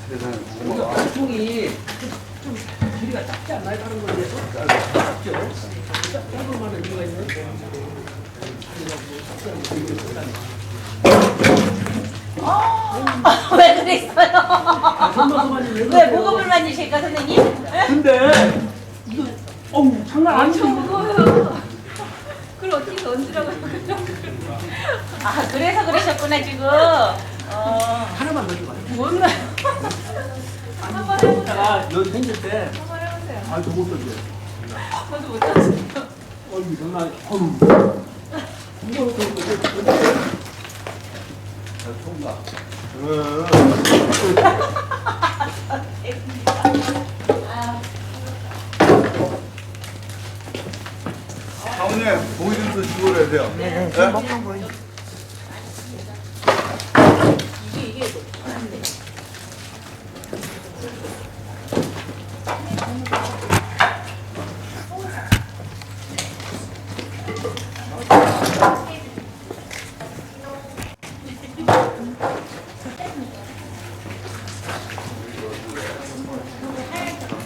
세상에. 통이 좀 길이가 작지 않나요? 다른 거에 비해서? 작죠? 짧은 만한 이유가 있는 왜 그랬어요? 왜 목욕을 만지실까 선생님? 근데 이거 어우 장난 아니죠? 무거워요. 그걸 어떻게 던지라고 아 그래서 그러셨구나 지금. 하나만 더 줘봐요. 뭔 한번 해보세요. 아, 여기 생길 때 한번 해보세요. 아, 저못 던져요. 저도 못 던져요. 어이, 정말 어우. 이거 통과. 사모님, 고기 좀 드시고 그래야 돼요. 네? 먹는 거.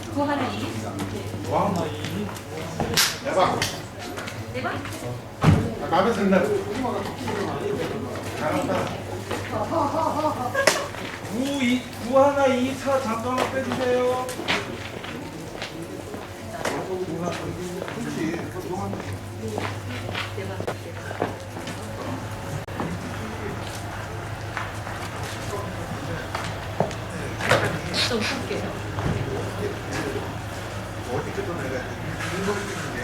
그거 하나 이. 와, 대박. 대박. 마음에 든다. 잘한다. 9 하나 2 4 잠깐만 빼주세요. 그렇지. 좀 섞게요. 어디까지 내가 이거 찍는 게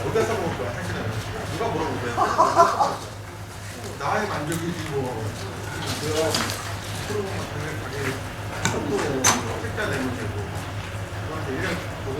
어디서 먹을 거야 사실은 누가 뭐라고 그래 나의 만족이지 뭐 내가 프로그램 가게 책자 내면 되고 그한테 이런 보고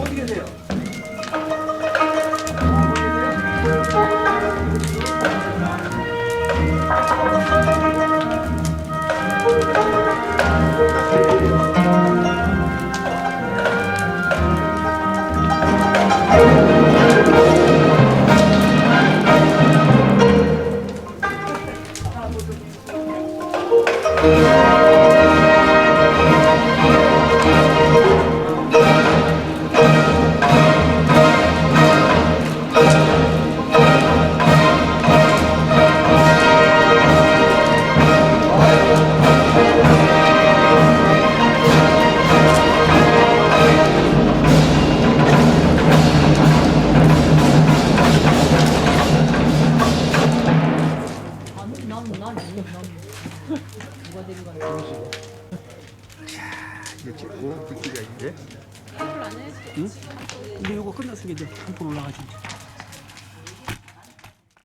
어디 계세요? 이제 찍고 불기가 이제. 근데 이거 끝났으니까 이제 한번 올라가지.